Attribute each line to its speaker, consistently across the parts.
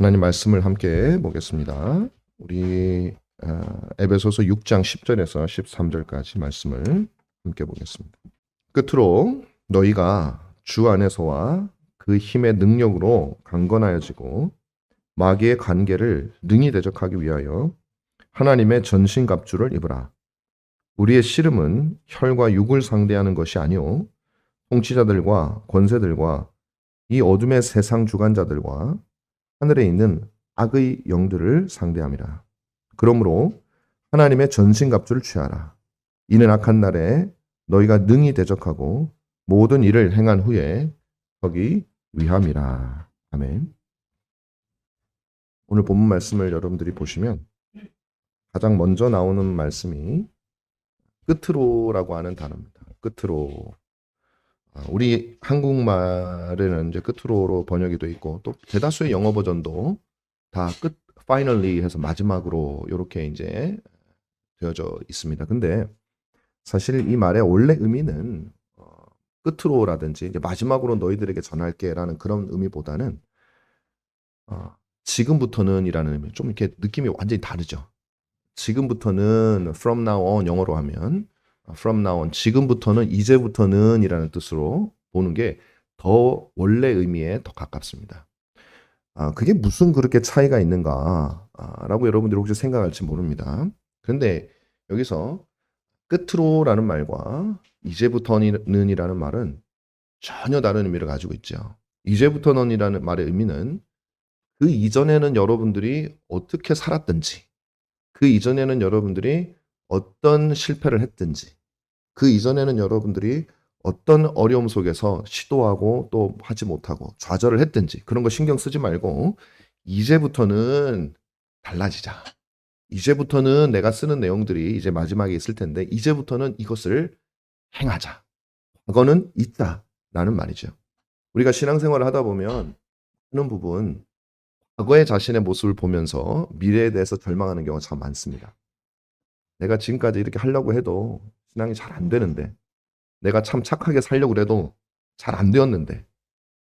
Speaker 1: 하나님 말씀을 함께 보겠습니다. 우리 에베소서 6장 10절에서 13절까지 말씀을 함께 보겠습니다. 끝으로 너희가 주 안에서와 그 힘의 능력으로 강건하여지고 마귀의 관계를 능히 대적하기 위하여 하나님의 전신갑주를 입으라. 우리의 씨름은 혈과 육을 상대하는 것이 아니요 통치자들과 권세들과 이 어둠의 세상 주관자들과 하늘에 있는 악의 영들을 상대함이라. 그러므로 하나님의 전신갑주를 취하라. 이는 악한 날에 너희가 능히 대적하고 모든 일을 행한 후에 서기 위함이라. 아멘. 오늘 본문 말씀을 여러분들이 보시면 가장 먼저 나오는 말씀이 끝으로라고 하는 단어입니다. 끝으로. 우리 한국말에는 이제 끝으로로 번역이 돼 있고 또 대다수의 영어 버전도 다 끝, finally 해서 마지막으로 이렇게 이제 되어져 있습니다. 근데 사실 이 말의 원래 의미는 끝으로라든지 이제 마지막으로 너희들에게 전할게라는 그런 의미보다는 지금부터는이라는 의미, 좀 이렇게 느낌이 완전히 다르죠. 지금부터는 from now on 영어로 하면 from now on 지금부터는 이제부터는 이라는 뜻으로 보는 게 더 원래 의미에 더 가깝습니다. 그게 무슨 그렇게 차이가 있는가 라고 여러분들이 혹시 생각할지 모릅니다. 그런데 여기서 끝으로라는 말과 이제부터는 이라는 말은 전혀 다른 의미를 가지고 있죠. 이제부터는 이라는 말의 의미는 그 이전에는 여러분들이 어떻게 살았든지, 그 이전에는 여러분들이 어떤 실패를 했든지, 그 이전에는 여러분들이 어떤 어려움 속에서 시도하고 또 하지 못하고 좌절을 했든지 그런 거 신경 쓰지 말고 이제부터는 달라지자. 이제부터는 내가 쓰는 내용들이 이제 마지막에 있을 텐데 이제부터는 이것을 행하자. 과거는 있다라는 말이죠. 우리가 신앙생활을 하다 보면 하는 부분 과거의 자신의 모습을 보면서 미래에 대해서 절망하는 경우가 참 많습니다. 내가 지금까지 이렇게 하려고 해도 신앙이 잘 안 되는데, 내가 참 착하게 살려고 해도 잘 안 되었는데,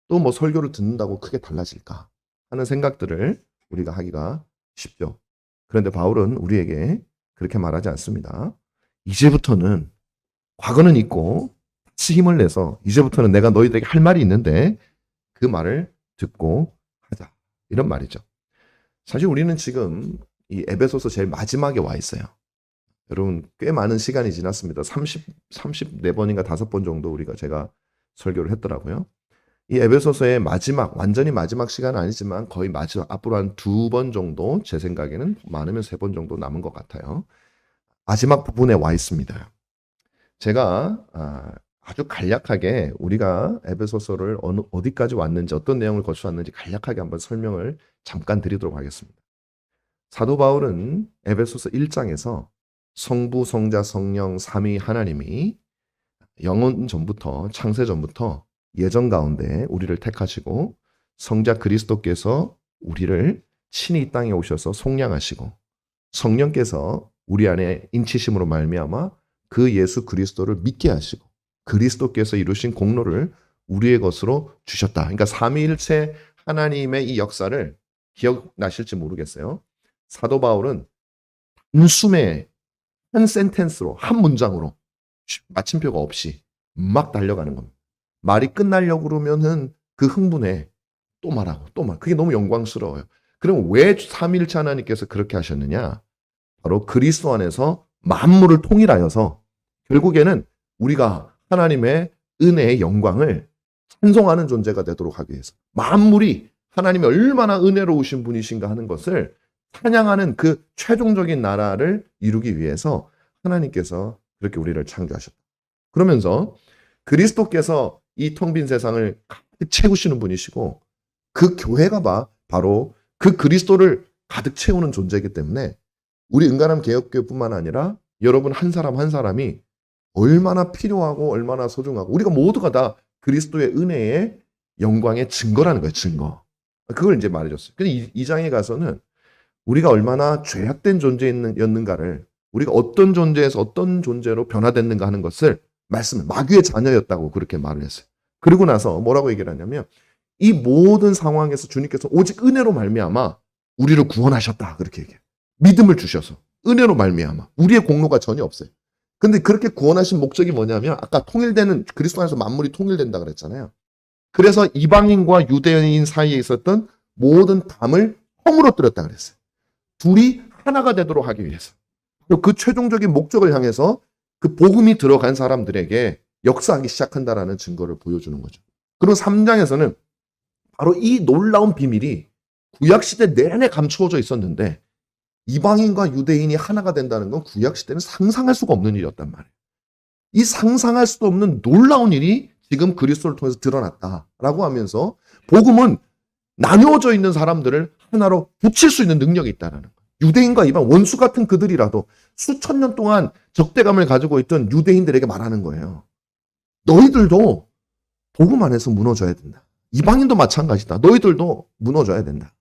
Speaker 1: 또 뭐 설교를 듣는다고 크게 달라질까 하는 생각들을 우리가 하기가 쉽죠. 그런데 바울은 우리에게 그렇게 말하지 않습니다. 이제부터는 과거는 있고 다시 힘을 내서 이제부터는 내가 너희들에게 할 말이 있는데 그 말을 듣고 하자. 이런 말이죠. 사실 우리는 지금 이 에베소서 제일 마지막에 와 있어요. 여러분 꽤 많은 시간이 지났습니다. 34번인가 5번 정도 제가 설교를 했더라고요. 이 에베소서의 마지막, 완전히 마지막 시간은 아니지만 거의 마지막, 앞으로 한 2번 정도 제 생각에는 많으면 3번 정도 남은 것 같아요. 마지막 부분에 와 있습니다. 제가 아주 간략하게 우리가 에베소서를 어디까지 왔는지 어떤 내용을 거쳐왔는지 간략하게 한번 설명을 잠깐 드리도록 하겠습니다. 사도 바울은 에베소서 1장에서 성부, 성자, 성령, 삼위 하나님이 영원 전부터 창세 전부터 예정 가운데 우리를 택하시고 성자 그리스도께서 우리를 친히 이 땅에 오셔서 속량하시고 성령께서 우리 안에 인치심으로 말미암아 그 예수 그리스도를 믿게 하시고 그리스도께서 이루신 공로를 우리의 것으로 주셨다. 그러니까 삼위일체 하나님의 이 역사를 기억나실지 모르겠어요. 사도 바울은 단숨에 한 센텐스로, 한 문장으로 마침표가 없이 막 달려가는 겁니다. 말이 끝나려고 그러면은 그 흥분에 또 말하고 또 말. 그게 너무 영광스러워요. 그럼 왜 삼위일체 하나님께서 그렇게 하셨느냐? 바로 그리스도 안에서 만물을 통일하여서 결국에는 우리가 하나님의 은혜의 영광을 찬송하는 존재가 되도록 하기 위해서 만물이 하나님이 얼마나 은혜로우신 분이신가 하는 것을 찬양하는 그 최종적인 나라를 이루기 위해서 하나님께서 그렇게 우리를 창조하셨다. 그러면서 그리스도께서 이 텅 빈 세상을 가득 채우시는 분이시고 그 교회가 바로 그 그리스도를 가득 채우는 존재이기 때문에 우리 은간함 개혁교회뿐만 아니라 여러분 한 사람 한 사람이 얼마나 필요하고 얼마나 소중하고 우리가 모두가 다 그리스도의 은혜의 영광의 증거라는 거예요. 증거. 그걸 이제 말해줬어요. 근데 이 장에 가서는 우리가 얼마나 죄악된 존재였는가를 우리가 어떤 존재에서 어떤 존재로 변화됐는가 하는 것을 마귀의 자녀였다고 그렇게 말을 했어요. 그리고 나서 뭐라고 얘기를 하냐면 이 모든 상황에서 주님께서 오직 은혜로 말미암아 우리를 구원하셨다. 그렇게 얘기해요. 믿음을 주셔서 은혜로 말미암아 우리의 공로가 전혀 없어요. 근데 그렇게 구원하신 목적이 뭐냐면 아까 통일되는 그리스도 안에서 만물이 통일된다 그랬잖아요. 그래서 이방인과 유대인 사이에 있었던 모든 담을 허물어뜨렸다 그랬어요. 둘이 하나가 되도록 하기 위해서. 그 최종적인 목적을 향해서 그 복음이 들어간 사람들에게 역사하기 시작한다라는 증거를 보여주는 거죠. 그리고 3장에서는 바로 이 놀라운 비밀이 구약시대 내내 감추어져 있었는데 이방인과 유대인이 하나가 된다는 건 구약시대는 상상할 수가 없는 일이었단 말이에요. 이 상상할 수도 없는 놀라운 일이 지금 그리스도를 통해서 드러났다라고 하면서 복음은 나누어져 있는 사람들을 하나로 붙일 수 있는 능력이 있다는 거예요. 유대인과 이방 원수 같은 그들이라도 수천 년 동안 적대감을 가지고 있던 유대인들에게 말하는 거예요. 너희들도 복음 안에서 무너져야 된다. 이방인도 마찬가지다. 너희들도 무너져야 된다.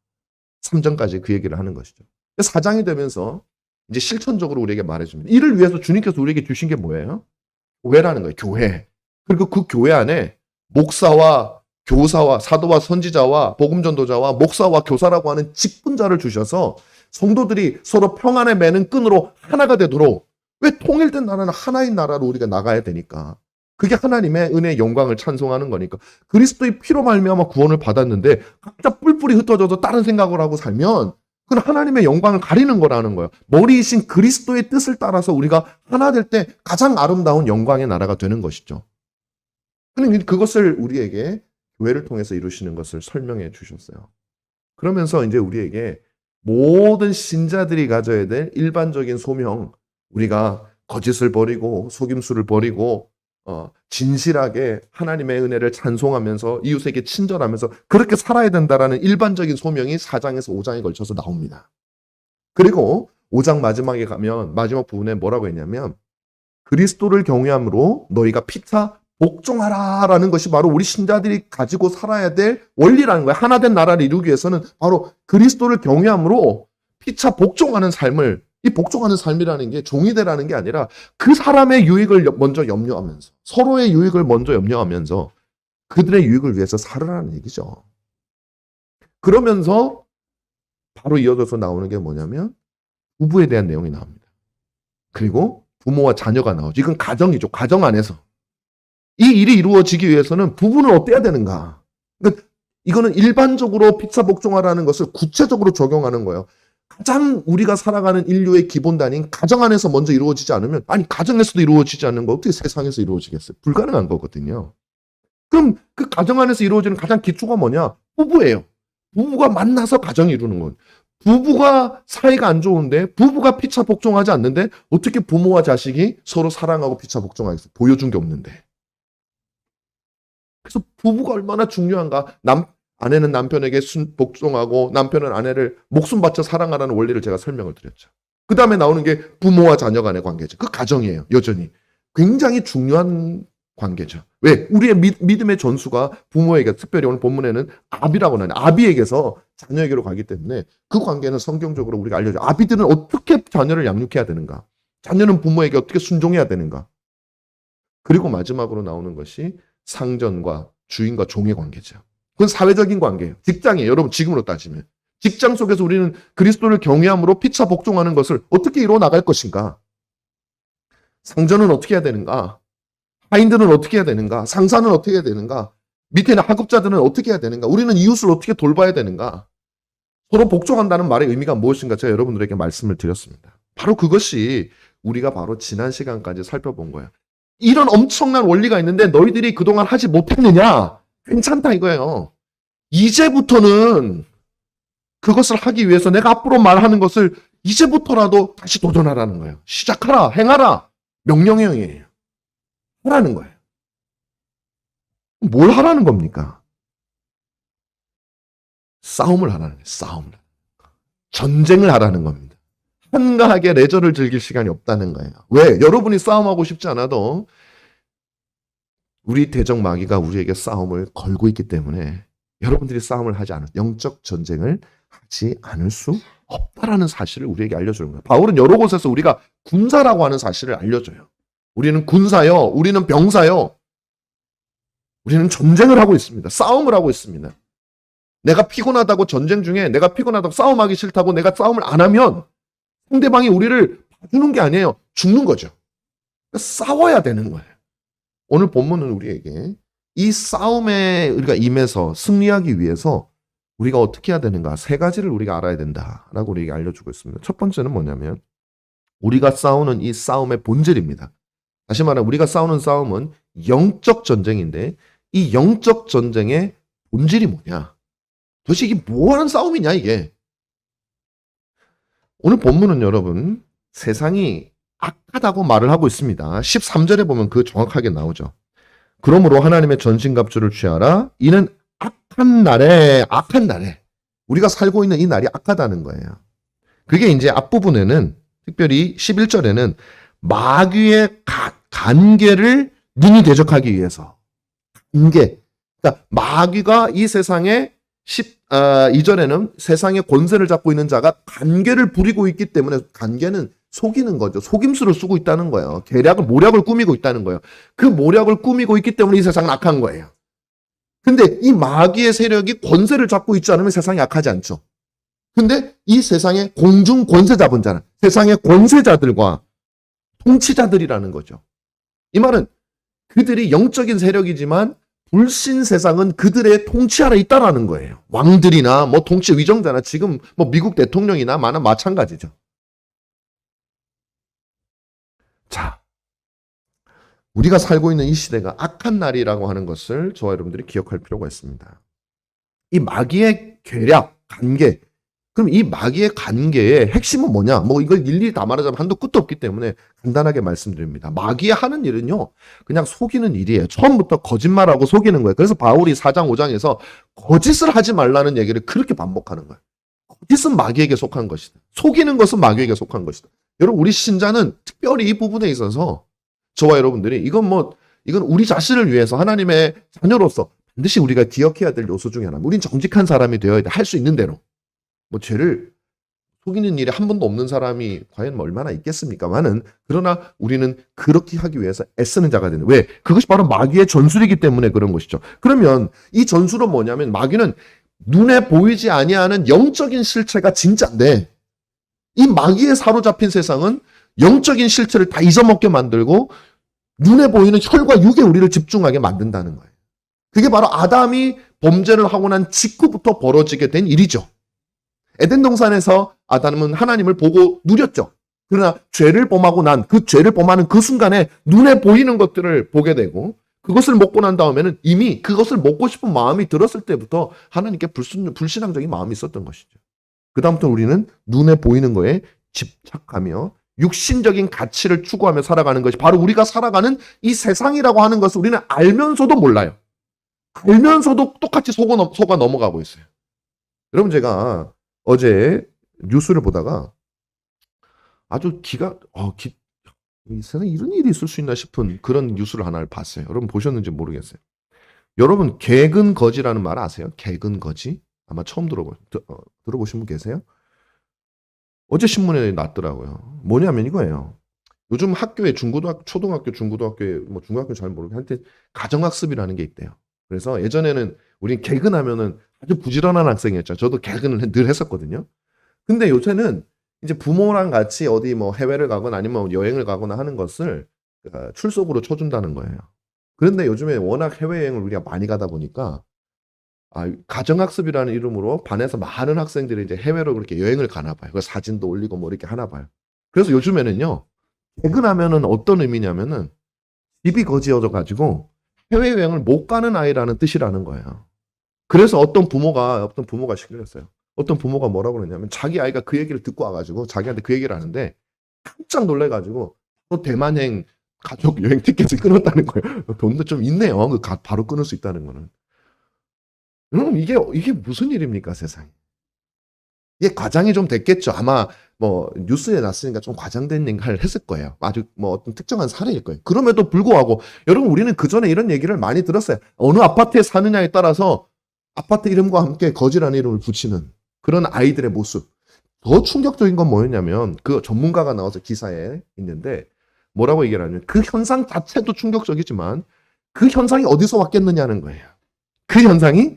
Speaker 1: 3장까지 그 얘기를 하는 것이죠. 4장이 되면서 이제 실천적으로 우리에게 말해줍니다. 이를 위해서 주님께서 우리에게 주신 게 뭐예요? 교회라는 거예요. 교회. 그리고 그 교회 안에 목사와 교사와 사도와 선지자와 복음전도자와 목사와 교사라고 하는 직분자를 주셔서 성도들이 서로 평안에 매는 끈으로 하나가 되도록, 왜 통일된 나라는 하나인 나라로 우리가 나가야 되니까. 그게 하나님의 은혜의 영광을 찬송하는 거니까. 그리스도의 피로 말미암아 구원을 받았는데 각자 뿔뿔이 흩어져서 다른 생각을 하고 살면 그건 하나님의 영광을 가리는 거라는 거예요. 머리이신 그리스도의 뜻을 따라서 우리가 하나 될 때 가장 아름다운 영광의 나라가 되는 것이죠. 그런데 그것을 우리에게 교회를 통해서 이루시는 것을 설명해 주셨어요. 그러면서 이제 우리에게 모든 신자들이 가져야 될 일반적인 소명, 우리가 거짓을 버리고 속임수를 버리고 진실하게 하나님의 은혜를 찬송하면서 이웃에게 친절하면서 그렇게 살아야 된다라는 일반적인 소명이 4장에서 5장에 걸쳐서 나옵니다. 그리고 5장 마지막에 가면 마지막 부분에 뭐라고 했냐면 그리스도를 경외함으로 너희가 피차 복종하라라는 것이 바로 우리 신자들이 가지고 살아야 될 원리라는 거예요. 하나된 나라를 이루기 위해서는 바로 그리스도를 경외함으로 피차 복종하는 삶을, 이 복종하는 삶이라는 게 종이 되라는 게 아니라 그 사람의 유익을 먼저 염려하면서, 서로의 유익을 먼저 염려하면서 그들의 유익을 위해서 살으라는 얘기죠. 그러면서 바로 이어져서 나오는 게 뭐냐면 부부에 대한 내용이 나옵니다. 그리고 부모와 자녀가 나오죠. 이건 가정이죠. 가정 안에서. 이 일이 이루어지기 위해서는 부부는 어때야 되는가? 그러니까 이거는 일반적으로 피차 복종하라는 것을 구체적으로 적용하는 거예요. 가장 우리가 살아가는 인류의 기본단인 가정 안에서 먼저 이루어지지 않으면, 아니 가정에서도 이루어지지 않는 거 어떻게 세상에서 이루어지겠어요? 불가능한 거거든요. 그럼 그 가정 안에서 이루어지는 가장 기초가 뭐냐? 부부예요. 부부가 만나서 가정을 이루는 건. 부부가 사이가 안 좋은데, 부부가 피차 복종하지 않는데 어떻게 부모와 자식이 서로 사랑하고 피차 복종하겠어요? 보여준 게 없는데. 그래서 부부가 얼마나 중요한가. 아내는 남편에게 복종하고 남편은 아내를 목숨 바쳐 사랑하라는 원리를 제가 설명을 드렸죠. 그 다음에 나오는 게 부모와 자녀 간의 관계죠. 그 가정이에요. 여전히. 굉장히 중요한 관계죠. 왜? 우리의 믿음의 전수가 부모에게, 특별히 오늘 본문에는 아비라고 나요. 아비에게서 자녀에게로 가기 때문에 그 관계는 성경적으로 우리가 알려줘요. 아비들은 어떻게 자녀를 양육해야 되는가? 자녀는 부모에게 어떻게 순종해야 되는가? 그리고 마지막으로 나오는 것이 상전과 주인과 종의 관계죠. 그건 사회적인 관계예요. 직장이에요. 여러분 지금으로 따지면. 직장 속에서 우리는 그리스도를 경외함으로 피차 복종하는 것을 어떻게 이루어 나갈 것인가? 상전은 어떻게 해야 되는가? 하인들은 어떻게 해야 되는가? 상사는 어떻게 해야 되는가? 밑에 있는 하급자들은 어떻게 해야 되는가? 우리는 이웃을 어떻게 돌봐야 되는가? 서로 복종한다는 말의 의미가 무엇인가 제가 여러분들에게 말씀을 드렸습니다. 바로 그것이 우리가 바로 지난 시간까지 살펴본 거예요. 이런 엄청난 원리가 있는데 너희들이 그동안 하지 못했느냐? 괜찮다 이거예요. 이제부터는 그것을 하기 위해서 내가 앞으로 말하는 것을 이제부터라도 다시 도전하라는 거예요. 시작하라, 행하라. 명령형이에요. 하라는 거예요. 뭘 하라는 겁니까? 싸움을 하라는 거예요. 싸움을. 전쟁을 하라는 겁니다. 한가하게 레저를 즐길 시간이 없다는 거예요. 왜? 여러분이 싸움하고 싶지 않아도 우리 대적 마귀가 우리에게 싸움을 걸고 있기 때문에 여러분들이 싸움을 하지 않은, 영적 전쟁을 하지 않을 수 없다라는 사실을 우리에게 알려주는 거예요. 바울은 여러 곳에서 우리가 군사라고 하는 사실을 알려줘요. 우리는 군사요, 우리는 병사요, 우리는 전쟁을 하고 있습니다. 싸움을 하고 있습니다. 내가 피곤하다고 전쟁 중에 내가 피곤하다고 싸움하기 싫다고 내가 싸움을 안 하면 상대방이 우리를 봐주는 게 아니에요. 죽는 거죠. 싸워야 되는 거예요. 오늘 본문은 우리에게 이 싸움에 우리가 임해서 승리하기 위해서 우리가 어떻게 해야 되는가 세 가지를 우리가 알아야 된다라고 우리에게 알려주고 있습니다. 첫 번째는 뭐냐면 우리가 싸우는 이 싸움의 본질입니다. 다시 말하면 우리가 싸우는 싸움은 영적 전쟁인데 이 영적 전쟁의 본질이 뭐냐? 도대체 이게 뭐하는 싸움이냐 이게? 오늘 본문은 여러분 세상이 악하다고 말을 하고 있습니다. 13절에 보면 그 정확하게 나오죠. 그러므로 하나님의 전신갑주를 취하라. 이는 악한 날에 우리가 살고 있는 이 날이 악하다는 거예요. 그게 이제 앞부분에는 특별히 11절에는 마귀의 간계를 능히 대적하기 위해서 간계. 그러니까 마귀가 이 세상에 2절에는 세상의 권세를 잡고 있는 자가 간계를 부리고 있기 때문에 간계는 속이는 거죠. 속임수를 쓰고 있다는 거예요. 모략을 꾸미고 있다는 거예요. 그 모략을 꾸미고 있기 때문에 이 세상은 악한 거예요. 근데 이 마귀의 세력이 권세를 잡고 있지 않으면 세상이 악하지 않죠. 근데 이 세상의 공중 권세 잡은 자는 세상의 권세자들과 통치자들이라는 거죠. 이 말은 그들이 영적인 세력이지만 불신 세상은 그들의 통치 아래 있다라는 거예요. 왕들이나 뭐 통치 위정자나 지금 뭐 미국 대통령이나 마찬가지죠. 자, 우리가 살고 있는 이 시대가 악한 날이라고 하는 것을 저와 여러분들이 기억할 필요가 있습니다. 이 마귀의 괴략, 간계. 그럼 이 마귀의 관계의 핵심은 뭐냐? 뭐 이걸 일일이 다 말하자면 한도 끝도 없기 때문에 간단하게 말씀드립니다. 마귀의 하는 일은요, 그냥 속이는 일이에요. 처음부터 거짓말하고 속이는 거예요. 그래서 바울이 4장, 5장에서 거짓을 하지 말라는 얘기를 그렇게 반복하는 거예요. 거짓은 마귀에게 속한 것이다. 속이는 것은 마귀에게 속한 것이다. 여러분, 우리 신자는 특별히 이 부분에 있어서 저와 여러분들이 이건 우리 자신을 위해서 하나님의 자녀로서 반드시 우리가 기억해야 될 요소 중에 하나. 우린 정직한 사람이 되어야 돼. 할 수 있는 대로. 뭐 죄를 속이는 일이 한 번도 없는 사람이 과연 얼마나 있겠습니까만은, 그러나 우리는 그렇게 하기 위해서 애쓰는 자가 되는. 왜? 그것이 바로 마귀의 전술이기 때문에 그런 것이죠. 그러면 이 전술은 뭐냐면 마귀는 눈에 보이지 아니하는 영적인 실체가 진짜인데, 이 마귀에 사로잡힌 세상은 영적인 실체를 다 잊어먹게 만들고 눈에 보이는 혈과 육에 우리를 집중하게 만든다는 거예요. 그게 바로 아담이 범죄를 하고 난 직후부터 벌어지게 된 일이죠. 에덴 동산에서 아담은 하나님을 보고 누렸죠. 그러나 죄를 범하고 난 그 죄를 범하는 그 순간에 눈에 보이는 것들을 보게 되고, 그것을 먹고 난 다음에는 이미 그것을 먹고 싶은 마음이 들었을 때부터 하나님께 불신앙적인 마음이 있었던 것이죠. 그 다음부터 우리는 눈에 보이는 거에 집착하며 육신적인 가치를 추구하며 살아가는 것이 바로 우리가 살아가는 이 세상이라고 하는 것을 우리는 알면서도 몰라요. 알면서도 똑같이 속아 넘어가고 있어요. 여러분, 제가 어제 뉴스를 보다가 아주 이 세상에 이런 일이 있을 수 있나 싶은 그런 뉴스를 하나를 봤어요. 여러분 보셨는지 모르겠어요. 여러분, 개근거지라는 말 아세요? 개근거지? 아마 처음 들어보신 분 계세요? 어제 신문에 났더라고요. 뭐냐면 이거예요. 요즘 학교에 초등학교, 중고등학교에 뭐 중학교 잘 모르고 한때 가정학습이라는 게 있대요. 그래서 예전에는 우린 개근하면은 아주 부지런한 학생이었죠. 저도 개근을 늘 했었거든요. 근데 요새는 이제 부모랑 같이 어디 뭐 해외를 가거나 아니면 여행을 가거나 하는 것을 출석으로 쳐준다는 거예요. 그런데 요즘에 워낙 해외여행을 우리가 많이 가다 보니까 가정학습이라는 이름으로 반에서 많은 학생들이 이제 해외로 그렇게 여행을 가나 봐요. 그 사진도 올리고 뭐 이렇게 하나 봐요. 그래서 요즘에는요, 개근하면은 어떤 의미냐면은 집이 거지여져 가지고 해외여행을 못 가는 아이라는 뜻이라는 거예요. 그래서 어떤 부모가 시켰어요. 어떤 부모가 뭐라고 그러냐면 자기 아이가 그 얘기를 듣고 와가지고 자기한테 그 얘기를 하는데 깜짝 놀래가지고 또 대만행 가족 여행 티켓을 끊었다는 거예요. 돈도 좀 있네요. 바로 끊을 수 있다는 거는. 여러분, 이게 무슨 일입니까, 세상에? 이게 과장이 좀 됐겠죠. 아마 뭐 뉴스에 났으니까 좀 과장된 얘기를 했을 거예요. 아주 뭐 어떤 특정한 사례일 거예요. 그럼에도 불구하고 여러분, 우리는 그 전에 이런 얘기를 많이 들었어요. 어느 아파트에 사느냐에 따라서 아파트 이름과 함께 거지라는 이름을 붙이는 그런 아이들의 모습. 더 충격적인 건 뭐였냐면 그 전문가가 나와서 기사에 있는데 뭐라고 얘기를 하냐면 그 현상 자체도 충격적이지만 그 현상이 어디서 왔겠느냐는 거예요. 그 현상이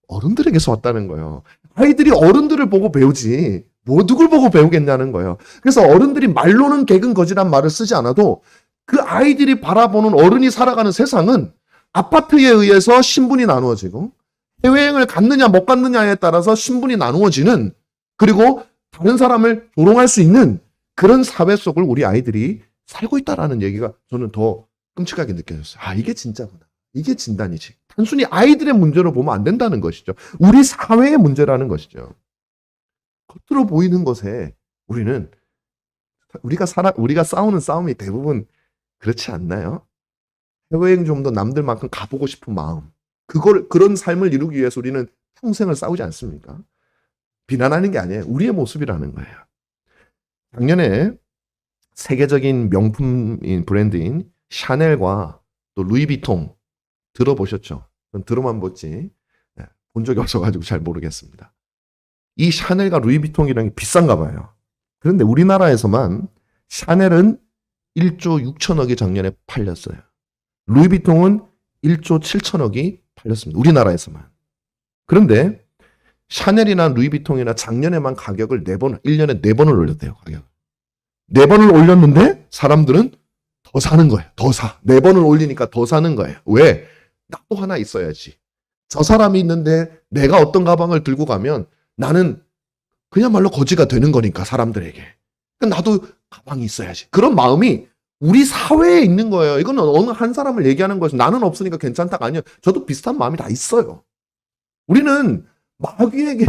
Speaker 1: 어른들에게서 왔다는 거예요. 아이들이 어른들을 보고 배우지 뭐 누굴 보고 배우겠냐는 거예요. 그래서 어른들이 말로는 개근 거지란 말을 쓰지 않아도 그 아이들이 바라보는 어른이 살아가는 세상은 아파트에 의해서 신분이 나누어지고 해외여행을 갔느냐 못 갔느냐에 따라서 신분이 나누어지는, 그리고 다른 사람을 조롱할 수 있는 그런 사회 속을 우리 아이들이 살고 있다라는 얘기가 저는 더 끔찍하게 느껴졌어요. 아, 이게 진짜구나. 이게 진단이지. 단순히 아이들의 문제로 보면 안 된다는 것이죠. 우리 사회의 문제라는 것이죠. 겉으로 보이는 것에 우리가 싸우는 싸움이 대부분 그렇지 않나요? 해외여행 좀 더 남들만큼 가보고 싶은 마음. 그런 삶을 이루기 위해서 우리는 평생을 싸우지 않습니까? 비난하는 게 아니에요. 우리의 모습이라는 거예요. 작년에 세계적인 명품인 브랜드인 샤넬과 또 루이비통 들어보셨죠? 전 들어만 보지 본 적이 없어가지고 잘 모르겠습니다. 이 샤넬과 루이비통이라는 게 비싼가 봐요. 그런데 우리나라에서만 샤넬은 1조 6천억이 작년에 팔렸어요. 루이비통은 1조 7천억이 팔렸습니다. 우리나라에서만. 그런데 샤넬이나 루이비통이나 작년에만 가격을 1년에 4번을 올렸대요. 가격. 4번을 올렸는데 사람들은 더 사는 거예요. 더 사. 4번을 올리니까 더 사는 거예요. 왜? 나도 하나 있어야지. 저 사람이 있는데 내가 어떤 가방을 들고 가면 나는 그야말로 거지가 되는 거니까 사람들에게. 그러니까 나도 가방이 있어야지. 그런 마음이 우리 사회에 있는 거예요. 이거는 어느 한 사람을 얘기하는 것이 나는 없으니까 괜찮다가 아니에요. 저도 비슷한 마음이 다 있어요. 우리는 마귀에게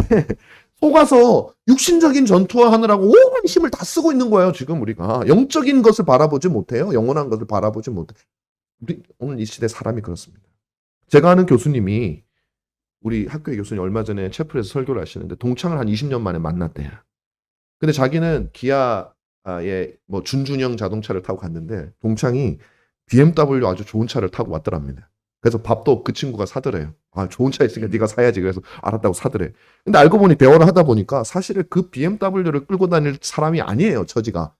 Speaker 1: 속아서 육신적인 전투와 하느라고 온 힘을 다 쓰고 있는 거예요. 지금 우리가 영적인 것을 바라보지 못해요. 영원한 것을 바라보지 못해. 우리 오늘 이 시대 사람이 그렇습니다. 제가 아는 교수님이, 우리 학교의 교수님 얼마 전에 채플에서 설교를 하시는데 동창을 한 20년 만에 만났대요. 근데 자기는 기아의 뭐 준준형 자동차를 타고 갔는데 동창이 BMW 아주 좋은 차를 타고 왔더랍니다. 그래서 밥도 그 친구가 사더래요. 아, 좋은 차 있으니까 네가 사야지. 그래서 알았다고 사더래. 근데 알고 보니 대화를 하다 보니까 사실은 그 BMW를 끌고 다닐 사람이 아니에요. 처지가.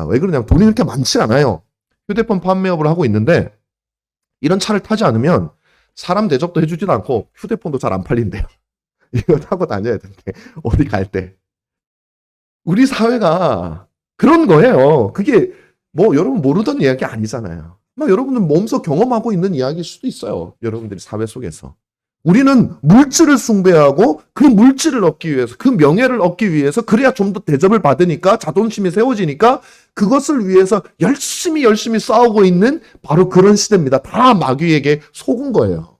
Speaker 1: 왜 그러냐면 돈이 그렇게 많지 않아요. 휴대폰 판매업을 하고 있는데 이런 차를 타지 않으면 사람 대접도 해주지도 않고 휴대폰도 잘 안 팔린대요. 이거 타고 다녀야 되는데 어디 갈 때. 우리 사회가 그런 거예요. 그게 뭐 여러분 모르던 이야기 아니잖아요. 여러분들 몸소 경험하고 있는 이야기일 수도 있어요. 여러분들이 사회 속에서. 우리는 물질을 숭배하고 그 물질을 얻기 위해서, 그 명예를 얻기 위해서, 그래야 좀 더 대접을 받으니까 자존심이 세워지니까 그것을 위해서 열심히 싸우고 있는 바로 그런 시대입니다. 다 마귀에게 속은 거예요.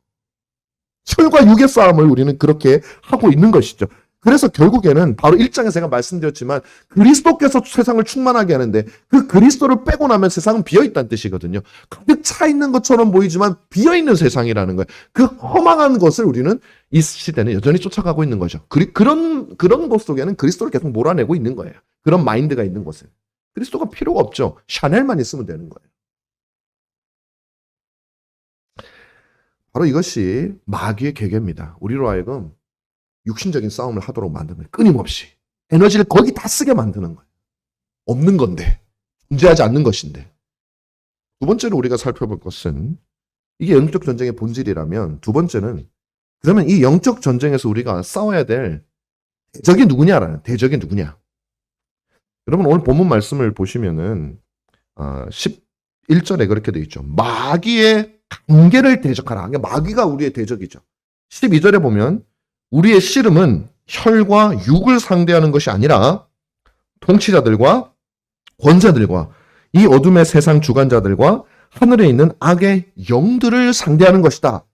Speaker 1: 혈과 육의 싸움을 우리는 그렇게 하고 있는 것이죠. 그래서 결국에는 바로 1장에 제가 말씀드렸지만 그리스도께서 세상을 충만하게 하는데 그 그리스도를 빼고 나면 세상은 비어있다는 뜻이거든요. 가득 차 있는 것처럼 보이지만 비어있는 세상이라는 거예요. 그 허망한 것을 우리는 이 시대는 여전히 쫓아가고 있는 거죠. 그런 곳 속에는 그리스도를 계속 몰아내고 있는 거예요. 그런 마인드가 있는 곳에. 그리스도가 필요가 없죠. 샤넬만 있으면 되는 거예요. 바로 이것이 마귀의 계계입니다. 우리로 하여금 육신적인 싸움을 하도록 만드는 거예요. 끊임없이. 에너지를 거기 다 쓰게 만드는 거예요. 없는 건데. 존재하지 않는 것인데. 두 번째로 우리가 살펴볼 것은 이게 영적 전쟁의 본질이라면 두 번째는 그러면 이 영적 전쟁에서 우리가 싸워야 될 대적이 누구냐라는 대적이 누구냐. 여러분 오늘 본문 말씀을 보시면은 11절에 그렇게 되어 있죠. 마귀의 관계를 대적하라. 그러니까 마귀가 우리의 대적이죠. 12절에 보면 우리의 씨름은 혈과 육을 상대하는 것이 아니라 통치자들과 권세들과 이 어둠의 세상 주관자들과 하늘에 있는 악의 영들을 상대하는 것이다.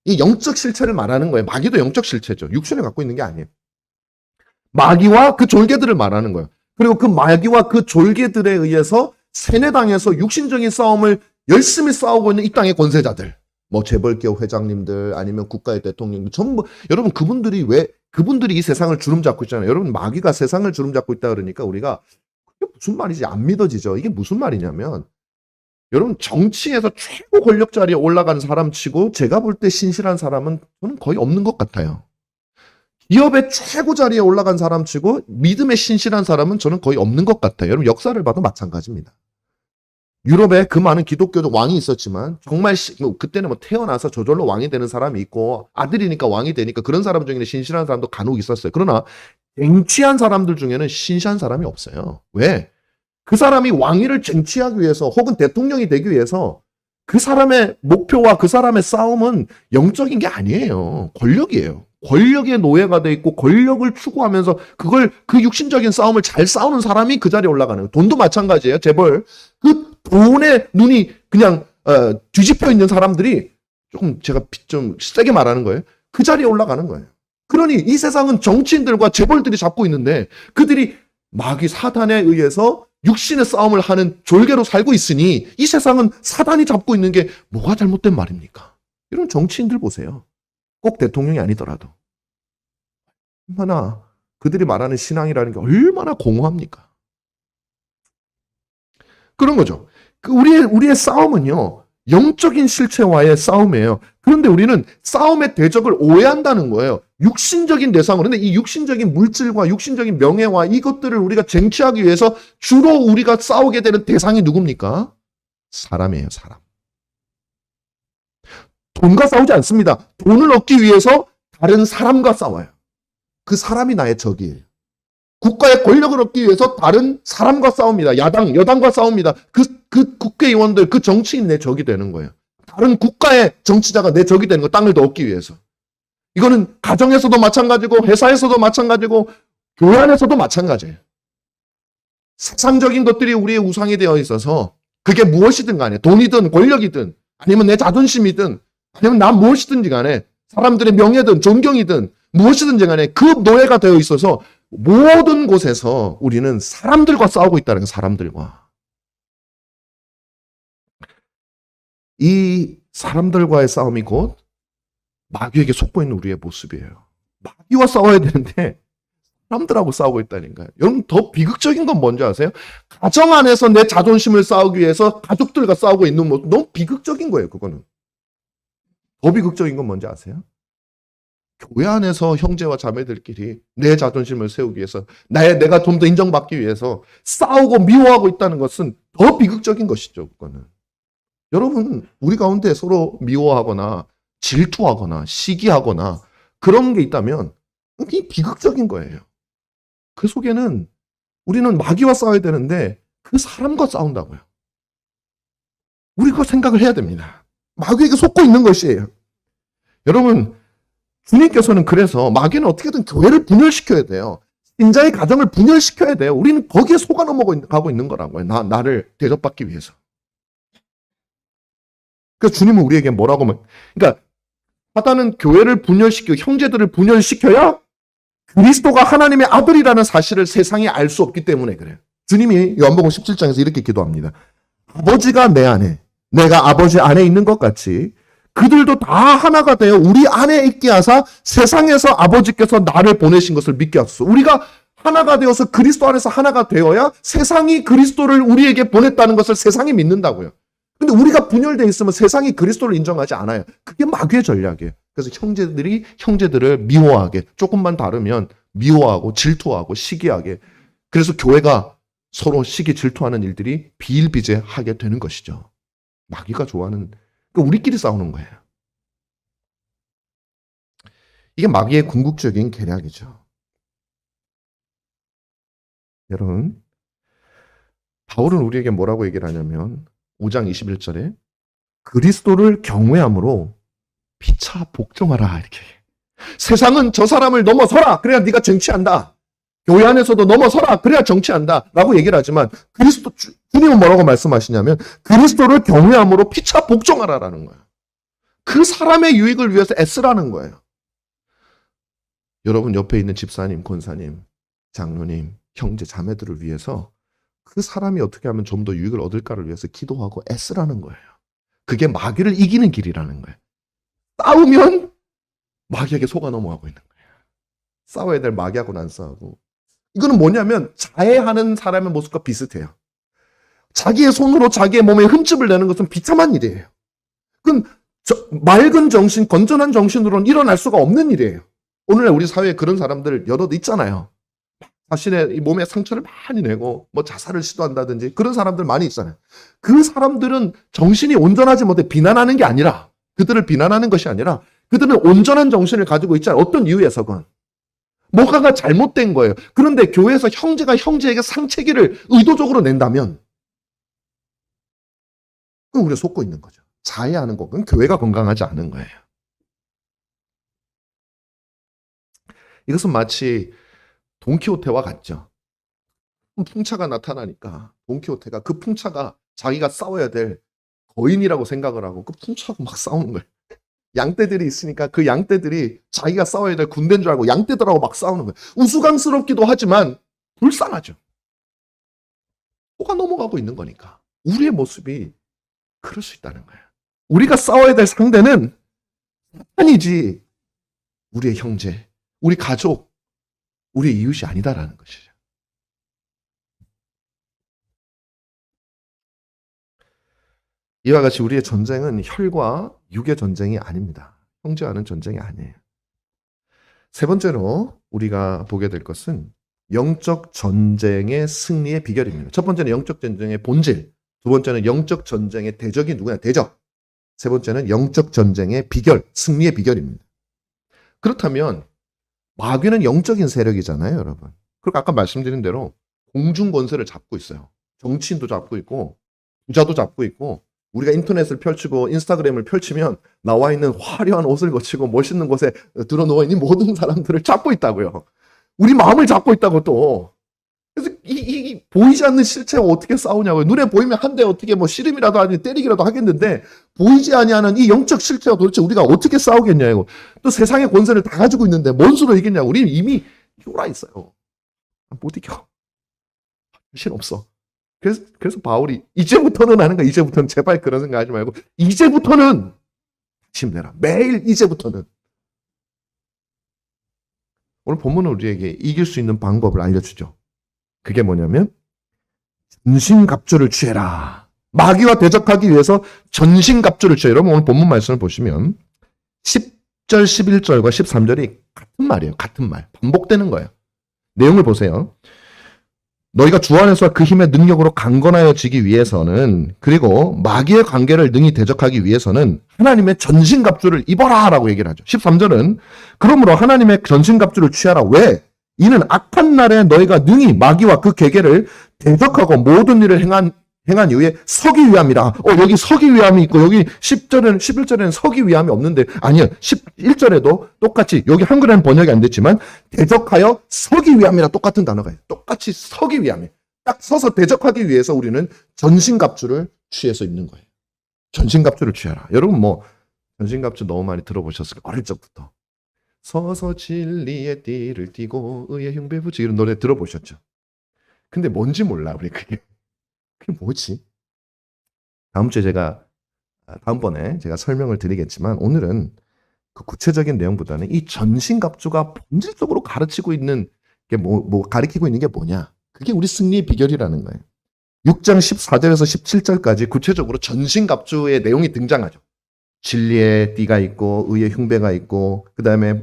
Speaker 1: 이 영적 실체를 말하는 거예요. 마귀도 영적 실체죠. 육신을 갖고 있는 게 아니에요. 마귀와 그 졸개들을 말하는 거예요. 그리고 그 마귀와 그 졸개들에 의해서 세뇌당해서 육신적인 싸움을 열심히 싸우고 있는 이 땅의 권세자들. 뭐 재벌기업 회장님들 아니면 국가의 대통령들 전부 여러분 그분들이 이 세상을 주름잡고 있잖아요. 여러분 마귀가 세상을 주름잡고 있다 그러니까 우리가 그게 무슨 말이지 안 믿어지죠. 이게 무슨 말이냐면 여러분 정치에서 최고 권력 자리에 올라간 사람 치고 제가 볼 때 신실한 사람은 저는 거의 없는 것 같아요. 기업의 최고 자리에 올라간 사람 치고 믿음에 신실한 사람은 저는 거의 없는 것 같아요. 여러분 역사를 봐도 마찬가지입니다. 유럽에 그 많은 기독교적 왕이 있었지만 정말 그때는 뭐 태어나서 저절로 왕이 되는 사람이 있고 아들이니까 왕이 되니까 그런 사람 중에는 신실한 사람도 간혹 있었어요. 그러나 쟁취한 사람들 중에는 신실한 사람이 없어요. 왜? 그 사람이 왕위를 쟁취하기 위해서 혹은 대통령이 되기 위해서 그 사람의 목표와 그 사람의 싸움은 영적인 게 아니에요. 권력이에요. 권력의 노예가 돼 있고 권력을 추구하면서 그 육신적인 싸움을 잘 싸우는 사람이 그 자리에 올라가는 거예요. 돈도 마찬가지예요. 재벌. 그 돈에 눈이 그냥 뒤집혀 있는 사람들이 조금 제가 좀 세게 말하는 거예요. 그 자리에 올라가는 거예요. 그러니 이 세상은 정치인들과 재벌들이 잡고 있는데 그들이 마귀 사단에 의해서 육신의 싸움을 하는 졸개로 살고 있으니 이 세상은 사단이 잡고 있는 게 뭐가 잘못된 말입니까? 이런 정치인들 보세요. 꼭 대통령이 아니더라도. 얼마나 그들이 말하는 신앙이라는 게 얼마나 공허합니까? 그런 거죠. 우리의 싸움은요, 영적인 실체와의 싸움이에요. 그런데 우리는 싸움의 대적을 오해한다는 거예요. 육신적인 대상으로. 근데 이 육신적인 물질과 육신적인 명예와 이것들을 우리가 쟁취하기 위해서 주로 우리가 싸우게 되는 대상이 누굽니까? 사람이에요, 사람. 돈과 싸우지 않습니다. 돈을 얻기 위해서 다른 사람과 싸워요. 그 사람이 나의 적이에요. 국가의 권력을 얻기 위해서 다른 사람과 싸웁니다. 여당과 싸웁니다. 그 국회의원들, 그 정치인이 내 적이 되는 거예요. 다른 국가의 정치자가 내 적이 되는 거, 땅을 더 얻기 위해서. 이거는 가정에서도 마찬가지고, 회사에서도 마찬가지고, 교회 안에서도 마찬가지예요. 세상적인 것들이 우리의 우상이 되어 있어서, 그게 무엇이든 간에, 돈이든 권력이든, 아니면 내 자존심이든, 아니면 나 무엇이든지 간에, 사람들의 명예든 존경이든, 무엇이든지 간에 그 노예가 되어 있어서, 모든 곳에서 우리는 사람들과 싸우고 있다는 거예요. 사람들과. 이 사람들과의 싸움이 곧 마귀에게 속고 있는 우리의 모습이에요. 마귀와 싸워야 되는데 사람들하고 싸우고 있다니까요. 여러분 더 비극적인 건 뭔지 아세요? 가정 안에서 내 자존심을 싸우기 위해서 가족들과 싸우고 있는 모습 너무 비극적인 거예요. 그거는. 더 비극적인 건 뭔지 아세요? 교회 안에서 형제와 자매들끼리 내 자존심을 세우기 위해서 내가 좀 더 인정받기 위해서 싸우고 미워하고 있다는 것은 더 비극적인 것이죠. 그거는. 여러분 우리 가운데 서로 미워하거나 질투하거나 시기하거나 그런 게 있다면 그게 비극적인 거예요. 그 속에는 우리는 마귀와 싸워야 되는데 그 사람과 싸운다고요. 우리 그거 생각을 해야 됩니다. 마귀에게 속고 있는 것이에요. 여러분 주님께서는 그래서 마귀는 어떻게든 교회를 분열시켜야 돼요. 신자의 가정을 분열시켜야 돼요. 우리는 거기에 속아 넘어가고 있는 거라고요. 나를 대접받기 위해서. 그래서 주님은 우리에게 뭐라고 하면, 그러니까 사단은 교회를 분열시키고 형제들을 분열시켜야 그리스도가 하나님의 아들이라는 사실을 세상이 알 수 없기 때문에 그래요. 주님이 요한복음 17장에서 이렇게 기도합니다. 아버지가 내 안에, 내가 아버지 안에 있는 것 같이 그들도 다 하나가 되어 우리 안에 있게 하사 세상에서 아버지께서 나를 보내신 것을 믿게 하소서. 우리가 하나가 되어서 그리스도 안에서 하나가 되어야 세상이 그리스도를 우리에게 보냈다는 것을 세상이 믿는다고요. 근데 우리가 분열되어 있으면 세상이 그리스도를 인정하지 않아요. 그게 마귀의 전략이에요. 그래서 형제들이 형제들을 미워하게, 조금만 다르면 미워하고 질투하고 시기하게. 그래서 교회가 서로 시기 질투하는 일들이 비일비재하게 되는 것이죠. 마귀가 좋아하는, 그러니까 우리끼리 싸우는 거예요. 이게 마귀의 궁극적인 계략이죠. 여러분, 바울은 우리에게 뭐라고 얘기를 하냐면 5장 21절에 그리스도를 경외함으로 피차 복종하라 이렇게. 세상은 저 사람을 넘어서라 그래야 네가 정치한다. 교회 안에서도 넘어서라 그래야 정치한다 라고 얘기를 하지만 주님은 뭐라고 말씀하시냐면 그리스도를 경외함으로 피차 복종하라라는 거예요. 그 사람의 유익을 위해서 애쓰라는 거예요. 여러분 옆에 있는 집사님, 권사님, 장로님, 형제, 자매들을 위해서 그 사람이 어떻게 하면 좀 더 유익을 얻을까를 위해서 기도하고 애쓰라는 거예요. 그게 마귀를 이기는 길이라는 거예요. 싸우면 마귀에게 속아 넘어가고 있는 거예요. 싸워야 될 마귀하고는 안 싸우고. 이거는 뭐냐면 자해하는 사람의 모습과 비슷해요. 자기의 손으로 자기의 몸에 흠집을 내는 것은 비참한 일이에요. 그건 맑은 정신, 건전한 정신으로는 일어날 수가 없는 일이에요. 오늘날 우리 사회에 그런 사람들 여럿 있잖아요. 자신의 이 몸에 상처를 많이 내고 뭐 자살을 시도한다든지 그런 사람들 많이 있잖아요. 그 사람들은 정신이 온전하지 못해 비난하는 게 아니라, 그들을 비난하는 것이 아니라 그들은 온전한 정신을 가지고 있잖아요. 어떤 이유에서건. 뭐가가 잘못된 거예요. 그런데 교회에서 형제가 형제에게 상처기를 의도적으로 낸다면 그건 우리가 속고 있는 거죠. 자해하는 거, 그건 교회가 건강하지 않은 거예요. 이것은 마치 돈키호테와 같죠. 풍차가 나타나니까 돈키호테가 그 풍차가 자기가 싸워야 될 거인이라고 생각을 하고 그 풍차하고 막 싸우는 거예요. 양떼들이 있으니까 그 양떼들이 자기가 싸워야 될 군대인 줄 알고 양떼들하고 막 싸우는 거예요. 우스꽝스럽기도 하지만 불쌍하죠. 속아 넘어가고 있는 거니까. 우리의 모습이 그럴 수 있다는 거예요. 우리가 싸워야 될 상대는 사탄이지 우리의 형제, 우리 가족, 우리의 이웃이 아니다라는 것이죠. 이와 같이 우리의 전쟁은 혈과 육의 전쟁이 아닙니다. 형제와는 전쟁이 아니에요. 세 번째로 우리가 보게 될 것은 영적 전쟁의 승리의 비결입니다. 첫 번째는 영적 전쟁의 본질, 두 번째는 영적 전쟁의 대적이 누구냐? 대적. 세 번째는 영적 전쟁의 비결, 승리의 비결입니다. 그렇다면 마귀는 영적인 세력이잖아요, 여러분. 그리고 아까 말씀드린 대로 공중 권세를 잡고 있어요. 정치인도 잡고 있고 부자도 잡고 있고, 우리가 인터넷을 펼치고 인스타그램을 펼치면 나와 있는 화려한 옷을 거치고 멋있는 곳에 들어 누워 있는 모든 사람들을 잡고 있다고요. 우리 마음을 잡고 있다고 또. 그래서 이 보이지 않는 실체와 어떻게 싸우냐고요. 눈에 보이면 한 대 어떻게 뭐 씨름이라도 하니 때리기라도 하겠는데, 보이지 아니하는 이 영적 실체와 도대체 우리가 어떻게 싸우겠냐고. 또 세상의 권세를 다 가지고 있는데 뭔 수로 이기냐고. 우리는 이미 쫄아 있어요. 못 이겨. 자신 없어. 그래서 바울이 이제부터는 하는 거야. 이제부터는 제발 그런 생각 하지 말고 이제부터는 힘내라. 매일 이제부터는. 오늘 본문은 우리에게 이길 수 있는 방법을 알려주죠. 그게 뭐냐면 전신갑주를 취해라. 마귀와 대적하기 위해서 전신갑주를 취해. 여러분 오늘 본문 말씀을 보시면 10절, 11절과 13절이 같은 말이에요. 같은 말. 반복되는 거예요. 내용을 보세요. 너희가 주 안에서 그 힘의 능력으로 강건하여지기 위해서는, 그리고 마귀의 관계를 능히 대적하기 위해서는 하나님의 전신갑주를 입어라 라고 얘기를 하죠. 13절은 그러므로 하나님의 전신갑주를 취하라. 왜? 이는 악한 날에 너희가 능히 마귀와 그 계계를 대적하고 모든 일을 행한 이후에 서기 위함이라. 여기 서기 위함이 있고 여기 10절에는 11절에는 서기 위함이 없는데, 아니요. 11절에도 똑같이, 여기 한글에는 번역이 안 됐지만 대적하여 서기 위함이라 똑같은 단어가 있어요. 똑같이 서기 위함에 딱 서서 대적하기 위해서 우리는 전신갑주를 취해서 입는 거예요. 전신갑주를 취하라. 여러분 뭐 전신갑주 너무 많이 들어보셨을 거예요. 어릴 적부터. 서서 진리의 띠를 띠고 의의 흉배 부지, 이런 노래 들어보셨죠? 근데 뭔지 몰라 우리 그게 뭐지? 다음번에 제가 설명을 드리겠지만, 오늘은 그 구체적인 내용보다는 이 전신갑주가 본질적으로 가르치고 있는 게 가르치고 있는 게 뭐냐? 그게 우리 승리의 비결이라는 거예요. 6장 14절에서 17절까지 구체적으로 전신갑주의 내용이 등장하죠. 진리의 띠가 있고 의의 흉배가 있고, 그다음에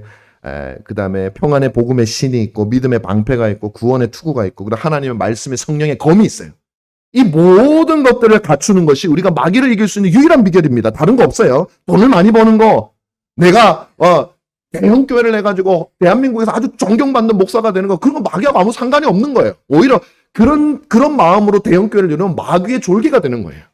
Speaker 1: 평안의 복음의 신이 있고, 믿음의 방패가 있고, 구원의 투구가 있고, 그다음 하나님의 말씀의 성령의 검이 있어요. 이 모든 것들을 갖추는 것이 우리가 마귀를 이길 수 있는 유일한 비결입니다. 다른 거 없어요. 돈을 많이 버는 거, 내가 대형 교회를 해가지고 대한민국에서 아주 존경받는 목사가 되는 거, 그런 거 마귀하고 아무 상관이 없는 거예요. 오히려 그런 마음으로 대형 교회를 이루면 마귀의 졸개가 되는 거예요.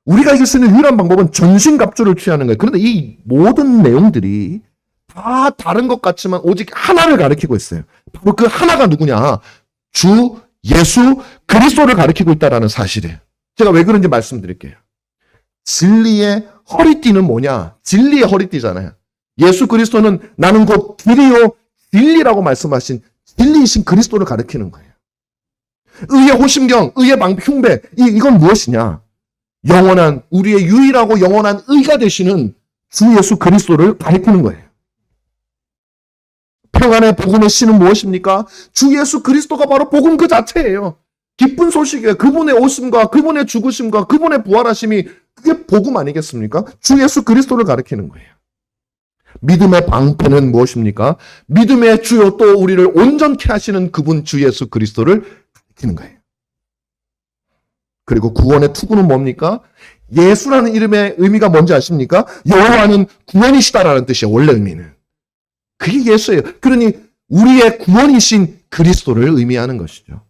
Speaker 1: 우리가 이길 수 있는 유일한 방법은 전신갑주를 취하는 거예요. 그런데 이 모든 내용들이 다 다른 것 같지만 오직 하나를 가리키고 있어요. 바로 그 하나가 누구냐? 주 예수 그리스도를 가리키고 있다는 사실이에요. 제가 왜 그런지 말씀드릴게요. 진리의 허리띠는 뭐냐? 진리의 허리띠잖아요. 예수 그리스도는 나는 곧 길이요 진리라고 말씀하신 진리이신 그리스도를 가리키는 거예요. 의의 호심경, 의의 흉배, 이건 무엇이냐? 영원한, 우리의 유일하고 영원한 의가 되시는 주 예수 그리스도를 가리키는 거예요. 평안의 복음의 신은 무엇입니까? 주 예수 그리스도가 바로 복음 그 자체예요. 기쁜 소식이에요. 그분의 오심과 그분의 죽으심과 그분의 부활하심이, 그게 복음 아니겠습니까? 주 예수 그리스도를 가리키는 거예요. 믿음의 방패는 무엇입니까? 믿음의 주요 또 우리를 온전케 하시는 그분 주 예수 그리스도를 가리키는 거예요. 그리고 구원의 투구는 뭡니까? 예수라는 이름의 의미가 뭔지 아십니까? 여호와는 구원이시다라는 뜻이에요. 원래 의미는. 그게 예수예요. 그러니 우리의 구원이신 그리스도를 의미하는 것이죠.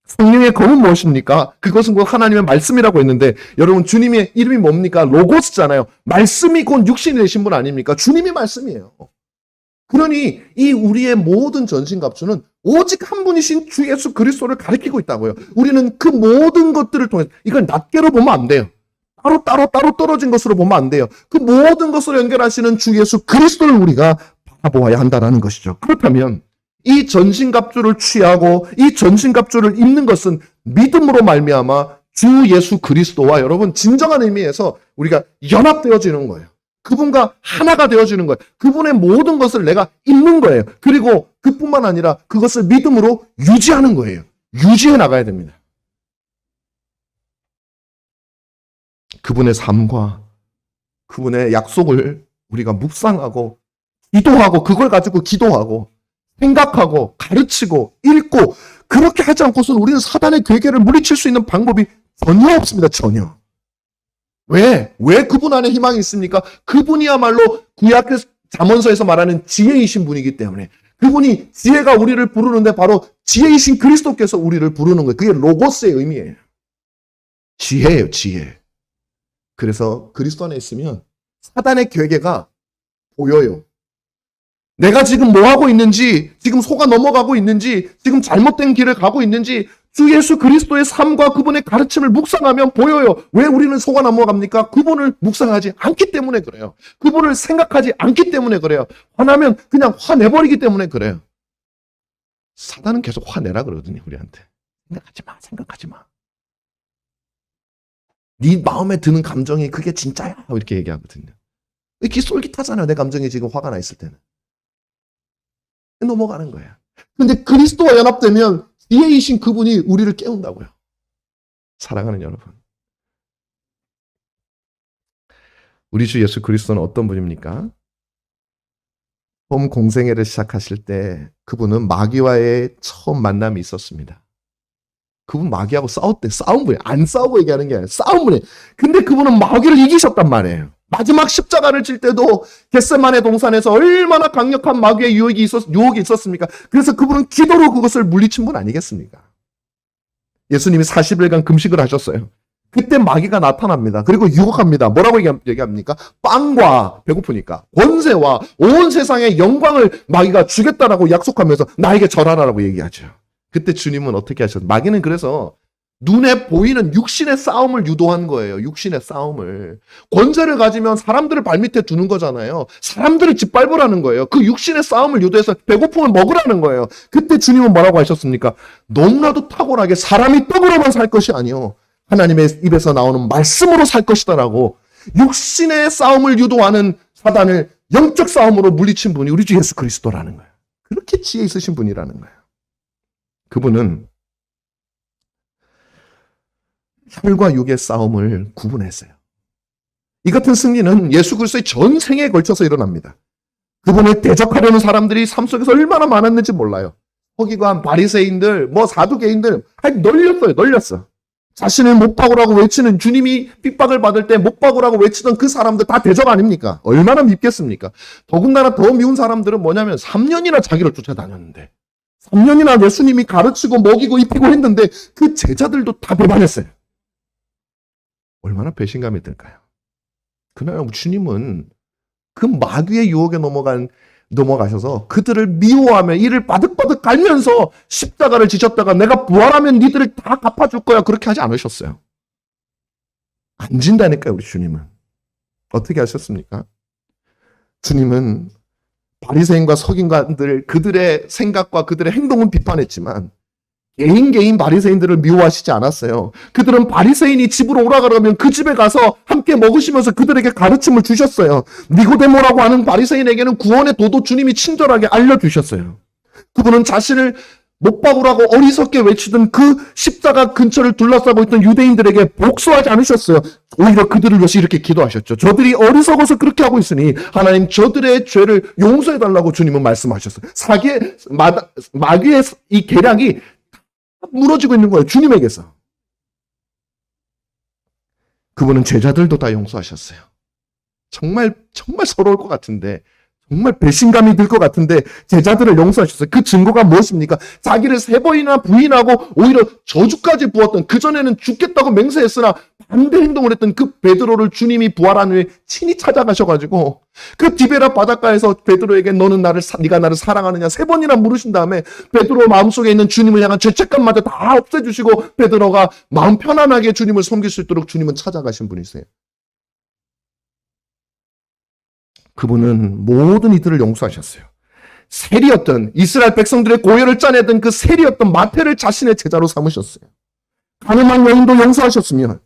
Speaker 1: 성령의 검은 무엇입니까? 그것은 곧 하나님의 말씀이라고 했는데 여러분 주님의 이름이 뭡니까? 로고스잖아요. 말씀이 곧 육신이 되신 분 아닙니까? 주님이 말씀이에요. 그러니 이 우리의 모든 전신갑주는 오직 한 분이신 주 예수 그리스도를 가리키고 있다고요. 우리는 그 모든 것들을 통해서 이걸 낱개로 보면 안 돼요. 따로 떨어진 것으로 보면 안 돼요. 그 모든 것을 연결하시는 주 예수 그리스도를 우리가 바라보아야 한다는 것이죠. 그렇다면 이 전신갑주를 취하고 이 전신갑주를 입는 것은 믿음으로 말미암아 주 예수 그리스도와 여러분 진정한 의미에서 우리가 연합되어지는 거예요. 그분과 하나가 되어지는 거예요. 그분의 모든 것을 내가 입는 거예요. 그리고 그뿐만 아니라 그것을 믿음으로 유지하는 거예요. 유지해 나가야 됩니다. 그분의 삶과 그분의 약속을 우리가 묵상하고 기도하고 그걸 가지고 기도하고 생각하고 가르치고 읽고 그렇게 하지 않고서는 우리는 사단의 괴계를 물리칠 수 있는 방법이 전혀 없습니다. 전혀. 왜 그분 안에 희망이 있습니까? 그분이야말로 구약 잠언서에서 말하는 지혜이신 분이기 때문에 그분이 지혜가 우리를 부르는데 바로 지혜이신 그리스도께서 우리를 부르는 거예요. 그게 로고스의 의미예요. 지혜예요. 지혜. 그래서 그리스도 안에 있으면 사단의 괴계가 보여요. 내가 지금 뭐 하고 있는지, 지금 속아 넘어가고 있는지, 지금 잘못된 길을 가고 있는지 주 예수 그리스도의 삶과 그분의 가르침을 묵상하면 보여요. 왜 우리는 속아 넘어갑니까? 그분을 묵상하지 않기 때문에 그래요. 그분을 생각하지 않기 때문에 그래요. 화나면 그냥 화내버리기 때문에 그래요. 사단은 계속 화내라 그러거든요. 우리한테. 생각하지 마. 네 마음에 드는 감정이 그게 진짜야. 이렇게 얘기하거든요. 이렇게 쏠깃하잖아요. 내 감정이 지금 화가 나 있을 때는. 넘어가는 거야. 근데 그리스도와 연합되면 지혜이신 그분이 우리를 깨운다고요. 사랑하는 여러분. 우리 주 예수 그리스도는 어떤 분입니까? 처음 공생애를 시작하실 때 그분은 마귀와의 처음 만남이 있었습니다. 그분 마귀하고 싸웠대. 싸운 분이에요. 안 싸우고 얘기하는 게 아니라 싸운 분이에요. 근데 그분은 마귀를 이기셨단 말이에요. 마지막 십자가를 질 때도 겟세마네 동산에서 얼마나 강력한 마귀의 유혹이 있었습니까? 그래서 그분은 기도로 그것을 물리친 분 아니겠습니까? 예수님이 40일간 금식을 하셨어요. 그때 마귀가 나타납니다. 그리고 유혹합니다. 뭐라고 얘기합니까? 빵과 배고프니까 권세와 온 세상의 영광을 마귀가 주겠다라고 약속하면서 나에게 절하라라고 얘기하죠. 그때 주님은 어떻게 하셨어요? 마귀는 그래서 눈에 보이는 육신의 싸움을 유도한 거예요. 육신의 싸움을. 권세를 가지면 사람들을 발밑에 두는 거잖아요. 사람들을 짓밟으라는 거예요. 그 육신의 싸움을 유도해서 배고픔을 먹으라는 거예요. 그때 주님은 뭐라고 하셨습니까? 너무나도 탁월하게 사람이 떡으로만 살 것이 아니요 하나님의 입에서 나오는 말씀으로 살 것이다라고 육신의 싸움을 유도하는 사단을 영적 싸움으로 물리친 분이 우리 주 예수 그리스도라는 거예요. 그렇게 지혜 있으신 분이라는 거예요. 그분은 혈과 육의 싸움을 구분했어요. 이 같은 승리는 예수 그리스도의 전생에 걸쳐서 일어납니다. 그분을 대적하려는 사람들이 삶 속에서 얼마나 많았는지 몰라요. 서기관, 바리새인들, 사두개인들 널렸어. 자신을 못 박으라고 외치는 주님이 핍박을 받을 때 못 박으라고 외치던 그 사람들 다 대적 아닙니까? 얼마나 밉겠습니까? 더군다나 더 미운 사람들은 뭐냐면 3년이나 자기를 쫓아다녔는데 3년이나 예수님이 가르치고 먹이고 입히고 했는데 그 제자들도 다 배반했어요. 얼마나 배신감이 들까요? 그날 주님은 그 마귀의 유혹에 넘어가셔서 그들을 미워하며 이를 바득바득 갈면서 십자가를 지셨다가 내가 부활하면 니들을 다 갚아줄 거야. 그렇게 하지 않으셨어요. 안 진다니까요, 우리 주님은. 어떻게 하셨습니까? 주님은 바리새인과 서기관들 그들의 생각과 그들의 행동은 비판했지만 개인 바리새인들을 미워하시지 않았어요. 그들은 바리새인이 집으로 오라 그러면 그 집에 가서 함께 먹으시면서 그들에게 가르침을 주셨어요. 니고데모라고 하는 바리새인에게는 구원의 도도 주님이 친절하게 알려주셨어요. 그분은 자신을 못 박으라고 어리석게 외치던 그 십자가 근처를 둘러싸고 있던 유대인들에게 복수하지 않으셨어요. 오히려 그들을 위해서 이렇게 기도하셨죠. 저들이 어리석어서 그렇게 하고 있으니 하나님 저들의 죄를 용서해달라고 주님은 말씀하셨어요. 마귀의 이 계략이 무너지고 있는 거예요. 주님에게서. 그분은 제자들도 다 용서하셨어요. 정말 서러울 것 같은데, 정말 배신감이 들 것 같은데 제자들을 용서하셨어요. 그 증거가 무엇입니까? 자기를 3번이나 부인하고 오히려 저주까지 부었던, 그전에는 죽겠다고 맹세했으나 반대 행동을 했던 그 베드로를 주님이 부활한 후에 친히 찾아가셔가지고 그 디베라 바닷가에서 베드로에게 네가 나를 사랑하느냐 3번이나 물으신 다음에 베드로 마음속에 있는 주님을 향한 죄책감마저 다 없애주시고 베드로가 마음 편안하게 주님을 섬길 수 있도록 주님은 찾아가신 분이세요. 그분은 모든 이들을 용서하셨어요. 세리였던, 이스라엘 백성들의 고열을 짜내던 그 세리였던 마태를 자신의 제자로 삼으셨어요. 가늠한 여인도 용서하셨으며